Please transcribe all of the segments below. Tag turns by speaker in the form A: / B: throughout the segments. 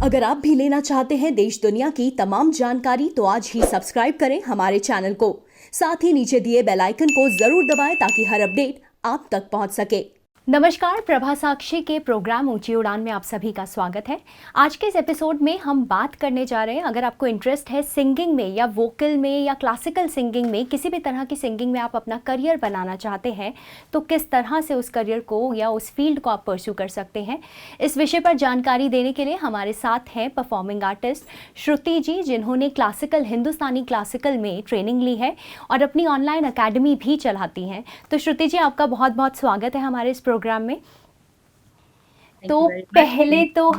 A: अगर आप भी लेना चाहते हैं देश दुनिया की तमाम जानकारी तो आज ही सब्सक्राइब करें हमारे चैनल को। साथ ही नीचे दिए बेल आइकन को जरूर दबाएं ताकि हर अपडेट आप तक पहुंच सके। नमस्कार, प्रभा साक्षी के प्रोग्राम ऊंची उड़ान में आप सभी का स्वागत है। आज के इस एपिसोड में हम बात करने जा रहे हैं, अगर आपको इंटरेस्ट है सिंगिंग में या वोकल में या क्लासिकल सिंगिंग में, किसी भी तरह की सिंगिंग में आप अपना करियर बनाना चाहते हैं तो किस तरह से उस करियर को या उस फील्ड को आप परस्यू कर सकते हैं। इस विषय पर जानकारी देने के लिए हमारे साथ हैं परफॉर्मिंग आर्टिस्ट श्रुति जी, जिन्होंने क्लासिकल हिंदुस्तानी क्लासिकल में ट्रेनिंग ली है और अपनी ऑनलाइन अकेडमी भी चलाती हैं। तो श्रुति जी, आपका बहुत बहुत स्वागत है हमारे इस प्रोग्राम में। तो पहले तो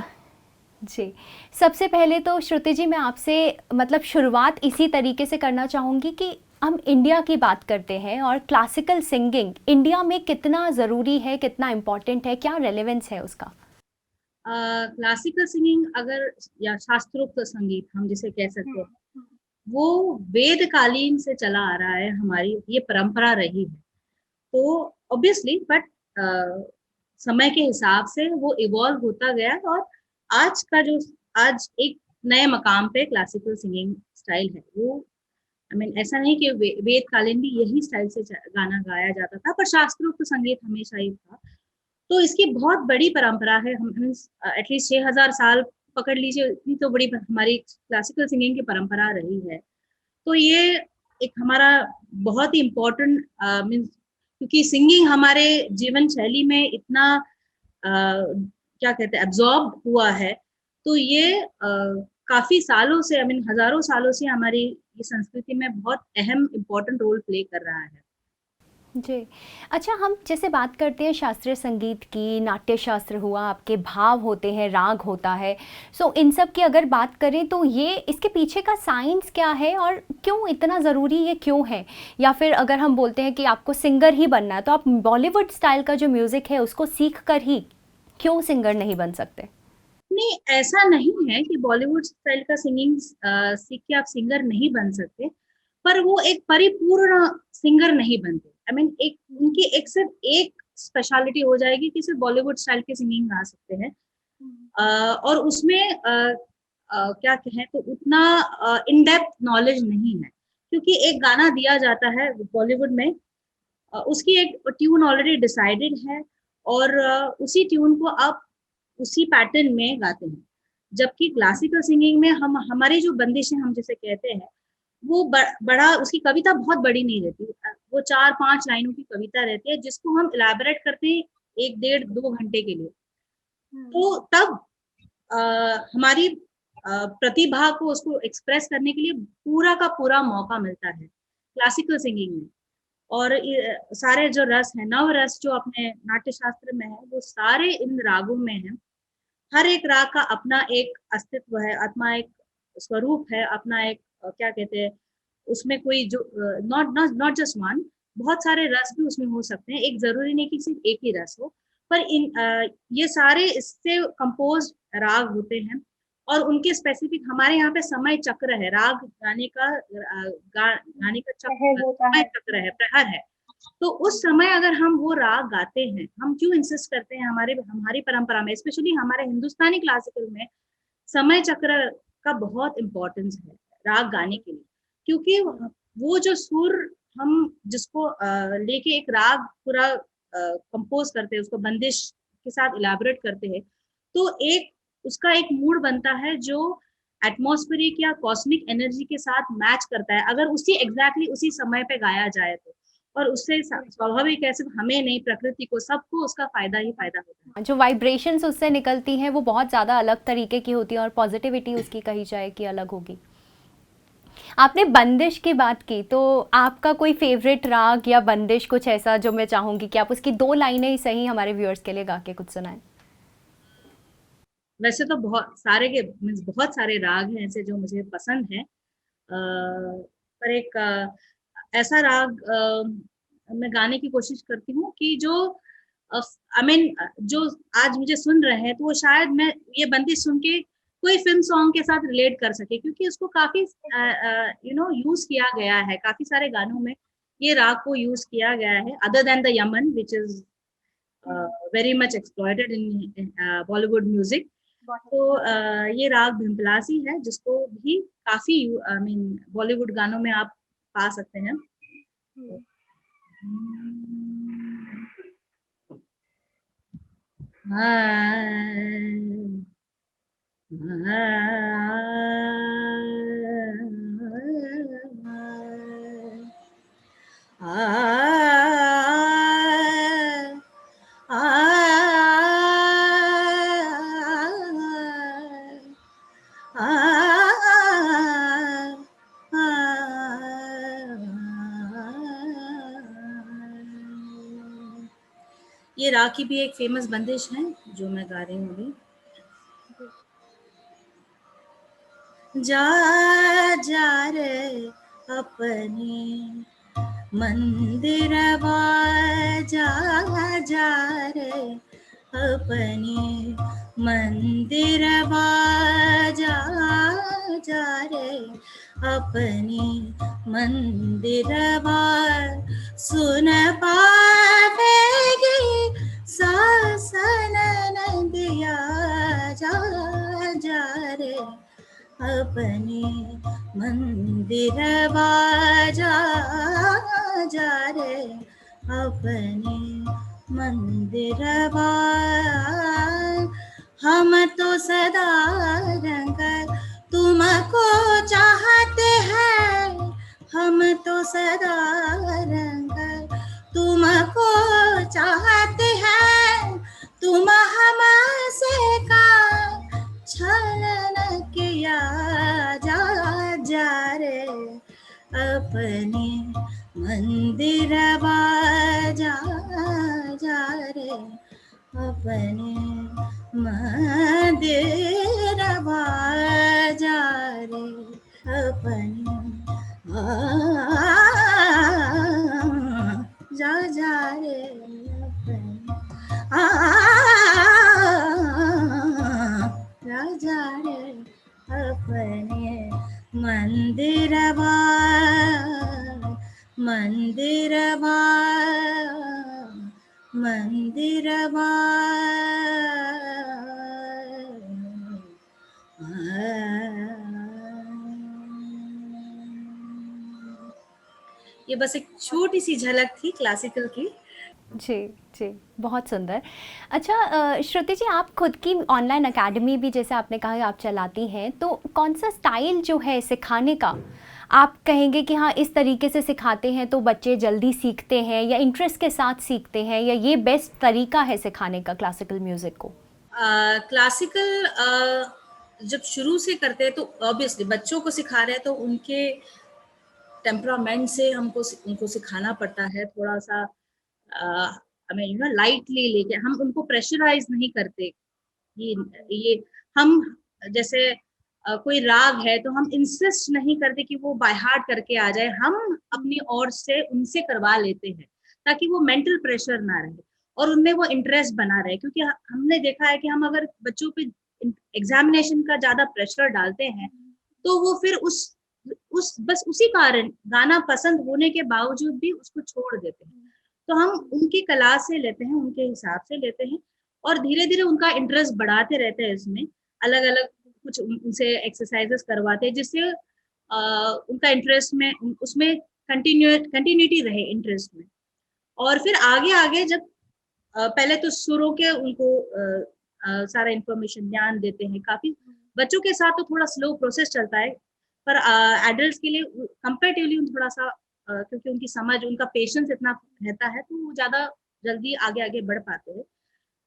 A: जी, सबसे पहले तो श्रुति जी, मैं आपसे मतलब शुरुआत इसी तरीके से करना चाहूँगी कि हम इंडिया की बात करते हैं और क्लासिकल सिंगिंग इंडिया में कितना ज़रूरी है, कितना इम्पोर्टेंट है, क्या रेलेवेंस है उसका?
B: क्लासिकल सिंगिंग अगर या शास्त्रोक्त संगीत हम जिसे कह सकते हैं, वो वेद कालीन से चला आ रहा है, हमारी ये परंपरा रही है। तो ऑब्वियसली बट समय के हिसाब से वो इवॉल्व होता गया और आज एक नए मकाम पे क्लासिकल सिंगिंग स्टाइल है। वो ऐसा नहीं कि वेद कालीन भी यही स्टाइल से गाना गाया जाता था, पर शास्त्रोक्त संगीत हमेशा ही था। तो इसकी बहुत बड़ी परंपरा है। हम एटलीस्ट 6000 साल पकड़ लीजिए, इतनी तो बड़ी हमारी क्लासिकल सिंगिंग की परंपरा रही है। तो ये एक हमारा बहुत ही इम्पोर्टेंट मीन्स, क्योंकि सिंगिंग हमारे जीवन शैली में इतना क्या कहते हैं एब्जॉर्ब हुआ है। तो ये काफी सालों से हजारों सालों से हमारी ये संस्कृति में बहुत अहम इम्पोर्टेंट रोल प्ले कर रहा है।
A: जी, अच्छा, हम जैसे बात करते हैं शास्त्रीय संगीत की, नाट्य शास्त्र हुआ, आपके भाव होते हैं, राग होता है, सो इन सब की अगर बात करें तो ये इसके पीछे का साइंस क्या है और क्यों इतना ज़रूरी ये क्यों है? या फिर अगर हम बोलते हैं कि आपको सिंगर ही बनना है तो आप बॉलीवुड स्टाइल का जो म्यूज़िक है उसको सीख कर ही क्यों सिंगर नहीं बन सकते?
B: नहीं, ऐसा नहीं है कि बॉलीवुड स्टाइल का सिंगिंग सीख के आप सिंगर नहीं बन सकते, पर वो एक परिपूर्ण सिंगर नहीं बनते। एक उनकी एक सिर्फ एक स्पेशलिटी हो जाएगी कि सिर्फ बॉलीवुड स्टाइल के सिंगिंग गा सकते हैं। और उसमें क्या कहें तो उतना इन डेप्थ नॉलेज नहीं है, क्योंकि एक गाना दिया जाता है बॉलीवुड में, उसकी एक ट्यून ऑलरेडी डिसाइडेड है और उसी ट्यून को आप उसी पैटर्न में गाते हैं। जबकि क्लासिकल सिंगिंग में हम हमारी जो बंदिशें हम जिसे कहते हैं, वो बड़ा उसकी कविता बहुत बड़ी नहीं रहती। वो 4-5 लाइनों की कविता रहती है, जिसको हम इलैबोरेट करते हैं 1 डेढ़ 2 घंटे के लिए। तो तब हमारी प्रतिभा को उसको एक्सप्रेस करने के लिए पूरा का पूरा मौका मिलता है क्लासिकल सिंगिंग में। और सारे जो रस है, नव रस जो अपने नाट्य शास्त्र में है, वो सारे इन रागों में है। हर एक राग का अपना एक अस्तित्व है, अपना एक स्वरूप है, अपना एक क्या कहते हैं, उसमें कोई जो not not not just one, बहुत सारे रस भी उसमें हो सकते हैं। एक जरूरी नहीं कि सिर्फ एक ही रस हो, पर ये सारे इससे कंपोज राग होते हैं और उनके स्पेसिफिक हमारे यहाँ पे समय चक्र है, राग गाने का गाने का चक्र, समय चक्र है, प्रहर है। तो उस समय अगर हम वो राग गाते हैं, हम क्यों इंसिस्ट करते हैं, हमारी परंपरा में, स्पेशली हमारे हिंदुस्तानी क्लासिकल में समय चक्र का बहुत इम्पोर्टेंस है राग गाने के लिए। क्योंकि वो जो सुर हम जिसको लेके एक राग पूरा कंपोज करते हैं, उसको बंदिश के साथ इलैबोरेट करते हैं, तो एक उसका एक मूड बनता है जो एटमॉस्फेरिक या कॉस्मिक एनर्जी के साथ मैच करता है, अगर एग्जैक्टली उसी समय पे गाया जाए तो। और उससे स्वाभाविक है, सिर्फ हमें नहीं, प्रकृति को, सबको उसका फायदा ही फायदा होता है।
A: जो वाइब्रेशंस उससे निकलती हैं वो बहुत ज़्यादा अलग तरीके की होती है और पॉजिटिविटी उसकी कही जाए कि अलग होगी। आपने बंदिश की बात की, तो आपका कोई फेवरेट राग या बंदिश कुछ ऐसा जो मैं चाहूंगी कि आप उसकी 2 लाइनें ही सही हमारे व्यूअर्स के लिए गा के कुछ सुनाएं?
B: वैसे तो बहुत सारे राग हैं ऐसे जो मुझे पसंद है, पर एक ऐसा राग मैं गाने की कोशिश करती हूँ कि जो जो आज मुझे सुन रहे हैं, तो वो शायद मैं ये बंदिश सुन के कोई फिल्म सॉन्ग के साथ रिलेट कर सके, क्योंकि उसको काफी यूज किया गया है, काफी सारे गानों में ये राग को यूज किया गया है, other than the Yemen which is very much exploited in Bollywood music. तो ये राग भिमपलासी है, जिसको भी काफी बॉलीवुड गानों में आप पा सकते हैं। ये राग की भी एक फेमस बंदिश है जो मैं गा रही हूँ अभी। जा जा रे अपने मंदिरवा, जा जा रे अपने मंदिरवा, जा जा रे अपने मंदिरवा, सुन पावेगी सासन नदिया, जा जा रे अपने मंदिरवा, जा जा रे अपने मंदिरवा। हम तो सदा रंग तुमको चाहते हैं, हम तो सदा रंग तुमको चाहते हैं, तुम हमसे का छलन किया, जा जा रे अपने मंदिरवा, जा जा रे अपने मंदिरवा, जा रे अपने जा जा रे अपने जा जा रे अपने मंदिरवा, मंदिरवा, मंदिरवा। ये बस एक छोटी सी झलक थी क्लासिकल की।
A: जी, जी, बहुत सुंदर। अच्छा श्रुति जी, आप खुद की ऑनलाइन अकेडमी भी जैसे आपने कहा कि आप चलाती हैं, तो कौन-सा स्टाइल जो है सिखाने का, आप कहेंगे कि हाँ, इस तरीके से सिखाते हैं तो बच्चे जल्दी सीखते हैं या इंटरेस्ट के साथ सीखते हैं, या ये बेस्ट तरीका है सिखाने का क्लासिकल म्यूज़िक को?
B: क्लासिकल जब शुरू से करते हैं तो ऑब्वियसली बच्चों को सिखा रहे हैं तो उनके टेम्परामेंट से उनको सिखाना पड़ता है थोड़ा-सा लाइटली लेके। हम उनको प्रेशराइज नहीं करते ये हम जैसे कोई राग है तो हम इंसिस्ट नहीं करते कि वो बाय हार्ट करके आ जाए, हम अपनी ओर से उनसे करवा लेते हैं ताकि वो मेंटल प्रेशर ना रहे और उनमें वो इंटरेस्ट बना रहे। क्योंकि हमने देखा है कि हम अगर बच्चों पे एग्जामिनेशन का ज्यादा प्रेशर डालते हैं तो वो फिर उस बस उसी कारण गाना पसंद होने के बावजूद भी उसको छोड़ देते हैं। तो हम उनकी कला से लेते हैं, उनके हिसाब से लेते हैं और धीरे धीरे उनका इंटरेस्ट बढ़ाते रहते हैं। इसमें अलग अलग कुछ उनसे एक्सरसाइजेस करवाते हैं जिससे उनका इंटरेस्ट में उसमें कंटिन्यूटी रहे इंटरेस्ट में। और फिर आगे आगे जब पहले तो सुरों के उनको सारा इंफॉर्मेशन ज्ञान देते हैं। काफी बच्चों के साथ तो थोड़ा स्लो प्रोसेस चलता है, पर एडल्ट्स के लिए कंपैरेटिवली थोड़ा सा क्योंकि उनकी समझ, उनका पेशेंस इतना रहता है तो वो ज्यादा जल्दी आगे आगे बढ़ पाते हैं।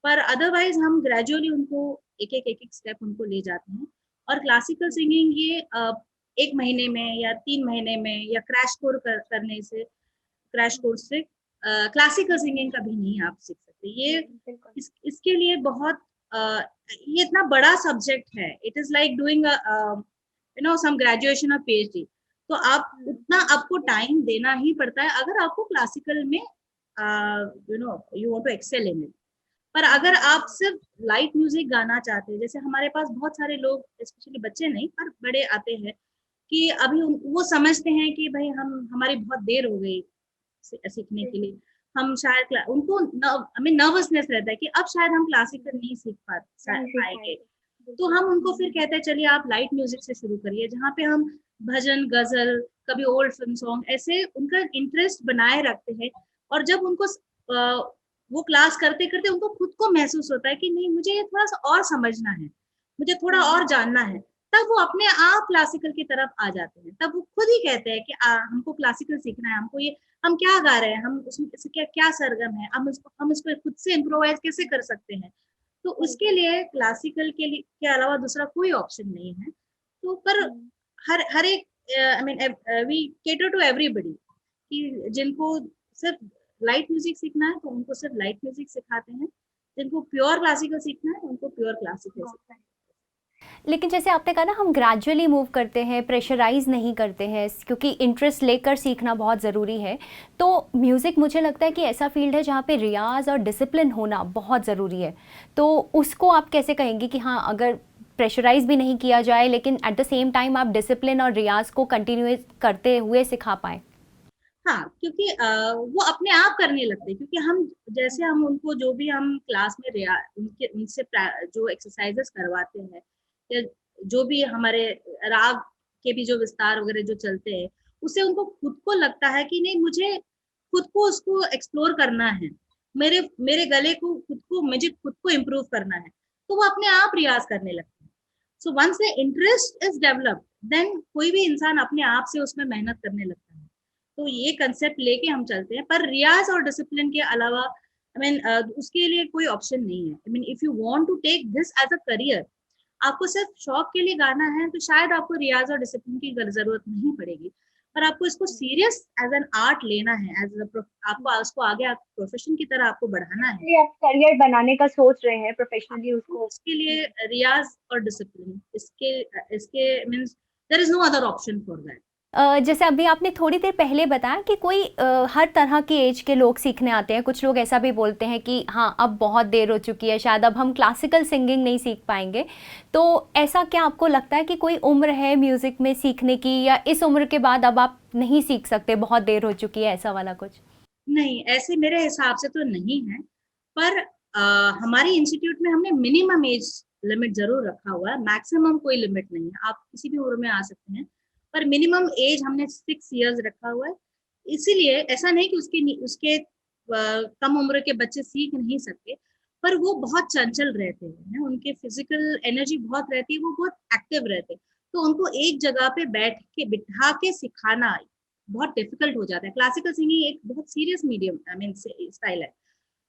B: पर अदरवाइज हम ग्रेजुअली उनको एक एक स्टेप उनको ले जाते हैं। और क्लासिकल सिंगिंग ये 1 महीने में या 3 महीने में या क्रैश कोर्स से क्लासिकल सिंगिंग कभी नहीं आप सीख सकते। ये इसके लिए बहुत ये इतना बड़ा सब्जेक्ट है। It is like doing some graduation और PhD। तो आप उतना आपको टाइम देना ही पड़ता है अगर आपको क्लासिकल में you want to excel in it. पर अगर आप सिर्फ लाइट म्यूजिक गाना चाहते हैं, जैसे हमारे पास बहुत सारे लोग, स्पेशली बच्चे नहीं पर बड़े आते हैं कि अभी वो समझते हैं कि भाई हमारी बहुत देर हो गई सीखने के लिए, हम शायद उनको नर्वसनेस रहता है कि अब शायद हम क्लासिकल नहीं सीख पाएंगे। तो हम उनको फिर कहते हैं चलिए आप लाइट म्यूजिक से शुरू करिए, जहाँ पे हम भजन, गजल, कभी ओल्ड फिल्म सॉन्ग, ऐसे उनका इंटरेस्ट बनाए रखते हैं। और जब उनको वो क्लास करते करते उनको खुद को महसूस होता है कि नहीं, मुझे ये थोड़ा सा और समझना है, मुझे थोड़ा और जानना है, तब वो अपने आप क्लासिकल की तरफ आ जाते हैं। तब वो खुद ही कहते हैं कि हमको क्लासिकल सीखना है, हमको ये, हम क्या गा रहे हैं, हम उसमें क्या क्या सरगम है, हम इसको खुद से इम्प्रोवाइज कैसे कर सकते हैं। तो उसके लिए क्लासिकल के अलावा दूसरा कोई ऑप्शन नहीं है। तो पर हर हर एक, I mean we cater to everybody, कि जिनको सिर्फ लाइट म्यूजिक सीखना है तो उनको सिर्फ लाइट म्यूजिक सिखाते हैं, जिनको प्योर क्लासिकल सीखना है उनको प्योर क्लासिकल सिखाते हैं।
A: लेकिन जैसे आपने कहा ना, हम ग्रेजुअली मूव करते हैं, प्रेशराइज नहीं करते हैं, क्योंकि इंटरेस्ट लेकर सीखना बहुत ज़रूरी है। तो म्यूज़िक मुझे लगता है कि ऐसा फील्ड है जहाँ पे रियाज और डिसिप्लिन होना बहुत ज़रूरी है। तो उसको आप कैसे कहेंगे कि हाँ, अगर प्रेशराइज भी नहीं किया जाए लेकिन एट द सेम टाइम आप डिसिप्लिन और रियाज को कंटिन्यू करते हुए सिखा पाएँ?
B: हाँ, क्योंकि वो अपने आप करने लगते हैं, क्योंकि हम जैसे हम उनको जो भी हम क्लास में उनसे जो एक्सरसाइजेस करवाते हैं, या जो भी हमारे राग के भी जो विस्तार वगैरह जो चलते हैं, उससे उनको खुद को लगता है कि नहीं, मुझे खुद को उसको एक्सप्लोर करना है, मेरे मेरे गले को मुझे खुद को इम्प्रूव करना है, तो वो अपने आप रियाज करने लगते हैं। So once the interest is developed, then कोई भी इंसान अपने आप से उसमें मेहनत करने लगता है। तो ये कंसेप्ट लेके हम चलते हैं, पर रियाज और डिसिप्लिन के अलावा, आई मीन उसके लिए कोई ऑप्शन नहीं है। I mean if you want to take this as a career, आपको सिर्फ शौक के लिए गाना है, तो शायद आपको रियाज और डिसिप्लिन की जरूरत नहीं पड़ेगी। पर आपको इसको सीरियस एज एन आर्ट लेना है, आपको उसको आगे आप प्रोफेशन की तरह आपको बढ़ाना है,
C: इसलिए आप करियर बनाने का सोच रहे हैं प्रोफेशनली उसको।
B: उसके लिए रियाज और डिसिप्लिन, इसके इसके means there is no other option for that.
A: जैसे अभी आपने थोड़ी देर पहले बताया कि कोई हर तरह की एज के लोग सीखने आते हैं। कुछ लोग ऐसा भी बोलते हैं कि हाँ, अब बहुत देर हो चुकी है, शायद अब हम क्लासिकल सिंगिंग नहीं सीख पाएंगे। तो ऐसा क्या आपको लगता है कि कोई उम्र है म्यूज़िक में सीखने की, या इस उम्र के बाद अब आप नहीं सीख सकते, बहुत देर हो चुकी है, ऐसा वाला कुछ?
B: नहीं, ऐसे मेरे हिसाब से तो नहीं है। पर हमारे इंस्टीट्यूट में हमने मिनिमम एज लिमिट जरूर रखा हुआ है, मैक्सिमम कोई लिमिट नहीं है, आप किसी भी उम्र में आ सकते हैं। पर मिनिमम एज हमने 6 इयर्स रखा हुआ है। इसीलिए ऐसा नहीं कि उसके कम उम्र के बच्चे सीख नहीं सकते, पर वो बहुत चंचल रहते हैं, उनके फिजिकल एनर्जी बहुत रहती है, वो बहुत एक्टिव रहते हैं। तो उनको एक जगह पे बैठ के बिठा के सिखाना बहुत डिफिकल्ट हो जाता है। क्लासिकल सिंगिंग एक बहुत serious medium, I mean style है।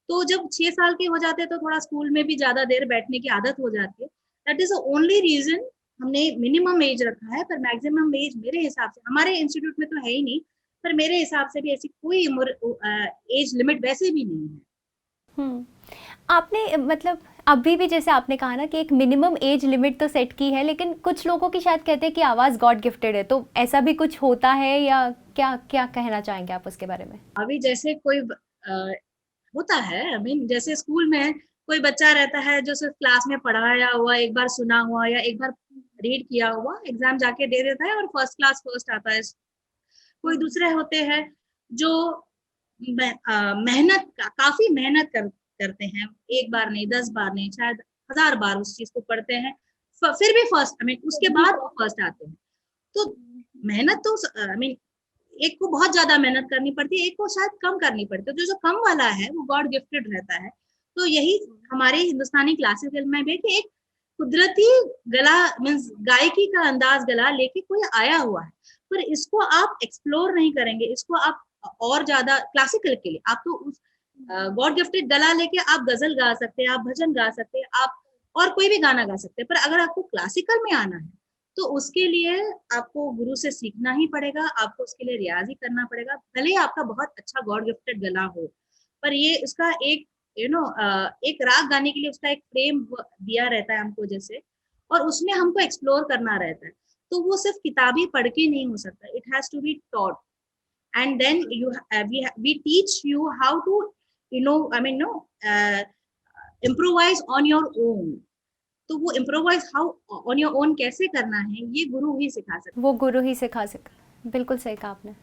B: तो जब 6 साल के हो जाते हैं तो थोड़ा स्कूल में भी ज्यादा देर बैठने की आदत हो जाती है। That is the only reason हमने मिनिमम एज रखा है। पर मैक्सिमम एज मेरे हिसाब से, हमारे इंस्टीट्यूट में तो है ही नहीं, पर मेरे हिसाब से भी ऐसी कोई एज लिमिट वैसे भी नहीं है।
A: हम्म। आपने मतलब अभी भी जैसे आपने कहा ना कि एक मिनिमम एज लिमिट तो सेट की है, लेकिन कुछ लोगों की शायद कहते हैं कि आवाज़ गॉड गिफ्टेड है। तो ऐसा भी कुछ होता है, या क्या क्या कहना चाहेंगे आप उसके बारे में?
B: अभी जैसे कोई होता है, आई मीन जैसे स्कूल में कोई बच्चा रहता है जो सिर्फ क्लास में पढ़ाया हुआ, एक बार सुना हुआ या एक बार रीड किया हुआ एग्जाम जाके दे देता है और फर्स्ट क्लास फर्स्ट आता है। कोई दूसरे होते हैं जो मेहनत काफी मेहनत करते हैं, एक बार नहीं, 10 बार नहीं, शायद 1000 बार उस चीज को पढ़ते हैं, फिर भी फर्स्ट, आई मीन उसके बाद वो फर्स्ट आते हैं। तो मेहनत तो, आई मीन एक को बहुत ज्यादा मेहनत करनी पड़ती है, एक को शायद कम करनी पड़ती है। तो जो कम वाला है वो गॉड गिफ्टेड रहता है। तो यही हमारे हिंदुस्तानी क्लासिकल में भी कि एक कुदरती गला, मीन्स गायकी का अंदाज गला लेके कोई आया हुआ है, पर इसको आप एक्सप्लोर नहीं करेंगे, इसको आप और ज्यादा क्लासिकल के लिए आप तो उस गॉड गिफ्टेड गला लेके आप गजल गा सकते हैं, आप भजन गा सकते हैं, आप और कोई भी गाना गा सकते हैं। पर अगर आपको क्लासिकल में आना है तो उसके लिए आपको गुरु से सीखना ही पड़ेगा, आपको उसके लिए रियाज ही करना पड़ेगा, भले ही आपका बहुत अच्छा गॉड गिफ्टेड गला हो। पर ये उसका एक एक राग गाने के लिए उसका एक फ्रेम दिया रहता है हमको जैसे, और उसमें हमको एक्सप्लोर करना रहता है। तो वो सिर्फ किताबी पढ़ के नहीं हो सकता, it has to be taught, and then we teach you how to I mean improvise on your own. तो वो improvise how on your own कैसे करना है, ये गुरु ही सिखा सकते।
A: वो गुरु ही सिखा सके। बिल्कुल सही कहा आपने।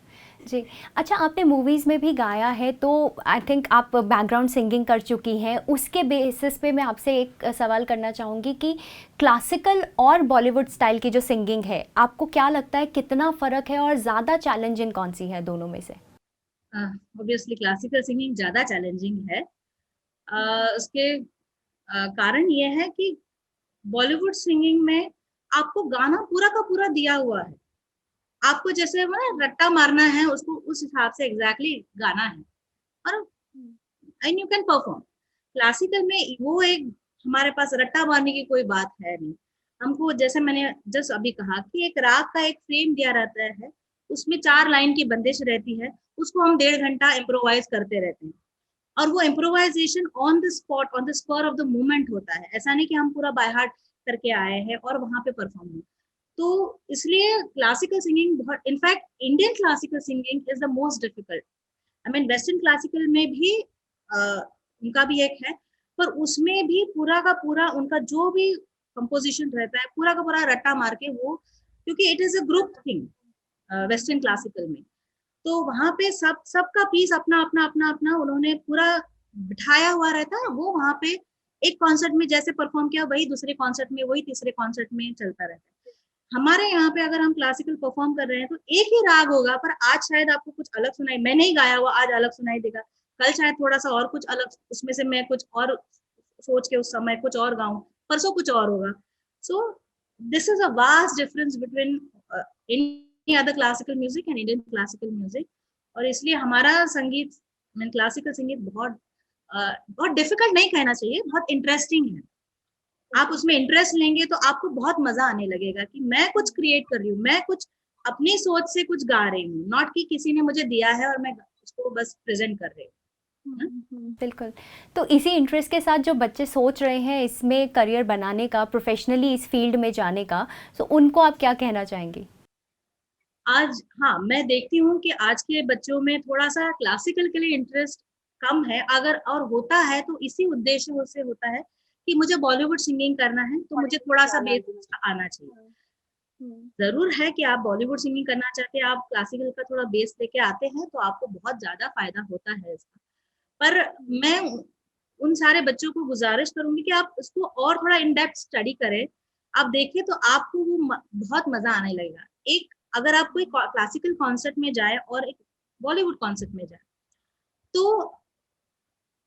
A: जी। अच्छा, आपने मूवीज़ में भी गाया है तो आई थिंक आप बैकग्राउंड सिंगिंग कर चुकी हैं। उसके बेसिस पे मैं आपसे एक सवाल करना चाहूँगी कि क्लासिकल और बॉलीवुड स्टाइल की जो सिंगिंग है, आपको क्या लगता है कितना फ़र्क है और ज़्यादा चैलेंजिंग कौन-सी है दोनों में से?
B: ऑब्वियसली क्लासिकल सिंगिंग ज़्यादा चैलेंजिंग है। उसके कारण ये है कि बॉलीवुड सिंगिंग में आपको गाना पूरा का पूरा दिया हुआ है। आपको जैसे वो ना रट्टा मारना है, उसको उस हिसाब से एग्ज़ैक्टली गाना है और and you can perform. Classical में वो एक हमारे पास रट्टा मारने की कोई बात है नहीं। हमको जैसे मैंने जस्ट अभी कहा कि एक राग का एक फ्रेम दिया रहता है, उसमें 4 लाइन की बंदिश रहती है, उसको हम 1.5 घंटा इम्प्रोवाइज़ करते रहते हैं। और वो improvisation on the spot, on the spur of the moment होता है। ऐसा नहीं कि हम पूरा बाय हार्ट करके आए हैं और वहाँ पे परफॉर्म हुआ। तो इसलिए क्लासिकल सिंगिंग बहुत, in fact Indian classical singing is the most difficult. I mean western classical में भी उनका भी एक है, पर उसमें भी पूरा का पूरा उनका जो भी कंपोजिशन रहता है पूरा का पूरा रट्टा मार के वो, क्योंकि it is a group thing western classical में। तो वहां पे सबका पीस अपना अपना अपना अपना उन्होंने पूरा बिठाया हुआ रहता है। वो वहां पे एक कॉन्सर्ट में जैसे परफॉर्म किया वही दूसरे कॉन्सर्ट में, वही तीसरे कॉन्सर्ट में चलता रहता है। हमारे यहाँ पे अगर हम क्लासिकल परफॉर्म कर रहे हैं तो एक ही राग होगा, पर आज शायद आपको कुछ अलग सुनाई, मैंने ही गाया हुआ आज अलग सुनाई देगा, कल शायद थोड़ा सा और कुछ अलग उसमें से मैं कुछ और सोच के उस समय कुछ और गाऊं, परसों कुछ और होगा। So this is a vast difference between any other classical music and Indian classical music. और इसलिए हमारा संगीत, क्लासिकल संगीत बहुत बहुत डिफिकल्ट नहीं कहना चाहिए, बहुत इंटरेस्टिंग है। आप उसमें इंटरेस्ट लेंगे तो आपको बहुत मजा आने लगेगा कि मैं कुछ क्रिएट कर रही हूँ, मैं कुछ अपनी सोच से कुछ गा रही हूँ, नॉट कि किसी ने मुझे दिया है और मैं उसको बस प्रेजेंट कर रही हूँ।
A: बिल्कुल। तो इसी इंटरेस्ट के साथ जो बच्चे सोच रहे हैं इसमें करियर बनाने का, प्रोफेशनली इस फील्ड में जाने का, तो उनको आप क्या कहना चाहेंगी?
B: आज हाँ, मैं देखती हूँ कि आज के बच्चों में थोड़ा सा क्लासिकल के लिए इंटरेस्ट कम है, अगर और होता है तो इसी उद्देश्य से होता है कि मुझे बॉलीवुड सिंगिंग करना है तो मुझे थोड़ा सा बेस आना चाहिए। जरूर है कि आप बॉलीवुड सिंगिंग करना चाहते हैं, आप क्लासिकल का थोड़ा बेस लेके आते हैं तो आपको बहुत ज्यादा फायदा होता है इसका। पर मैं उन सारे बच्चों को गुजारिश करूंगी कि आप इसको और थोड़ा इन डेप्थ स्टडी करें। आप देखिए तो आपको वो बहुत मजा आने लगेगा। एक अगर आप कोई क्लासिकल कॉन्सर्ट में जाए और एक बॉलीवुड कॉन्सर्ट में जाए तो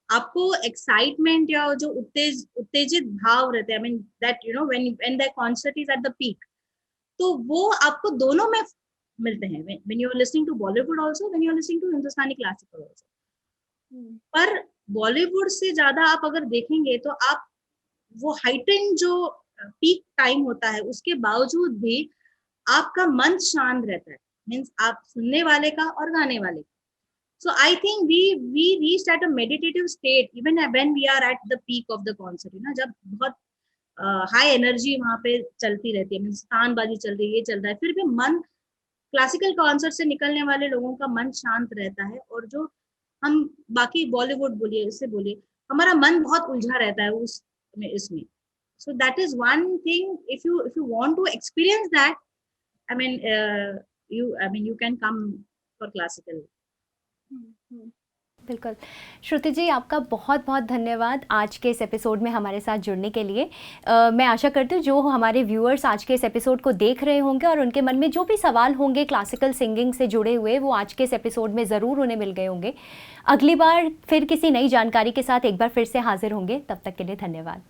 B: आपको एक्साइटमेंट या जो उत्तेजित भाव रहते हैं, I mean that you know when the concert is at the peak, तो वो आपको दोनों में मिलते हैं। When you are listening to Bollywood also, when you are listening to Hindustani classical also. पर बॉलीवुड से ज्यादा आप अगर देखेंगे तो आप वो हाइटेन जो पीक टाइम होता है उसके बावजूद भी आपका मन शांत रहता है, मीन्स आप सुनने वाले का और गाने वाले का। So I think we reached at a meditative state even when we are at the peak of the concert, ना जब बहुत हाई एनर्जी वहां पे चलती रहती है, मीन्स तानबाजी चल रही है, ये चल रहा है, फिर भी मन क्लासिकल कॉन्सर्ट से निकलने वाले लोगों का मन शांत रहता है। और जो हम बाकी बॉलीवुड बोलिए इससे बोलिए, हमारा मन बहुत उलझा रहता है उस में इसमें। So that is one thing, if you want to experience that, I mean you can come for classical।
A: बिल्कुल। श्रुति जी, आपका बहुत बहुत धन्यवाद आज के इस एपिसोड में हमारे साथ जुड़ने के लिए। मैं आशा करती हूँ जो हमारे व्यूअर्स आज के इस एपिसोड को देख रहे होंगे और उनके मन में जो भी सवाल होंगे क्लासिकल सिंगिंग से जुड़े हुए, वो आज के इस एपिसोड में ज़रूर उन्हें मिल गए होंगे। अगली बार फिर किसी नई जानकारी के साथ एक बार फिर से हाजिर होंगे, तब तक के लिए धन्यवाद।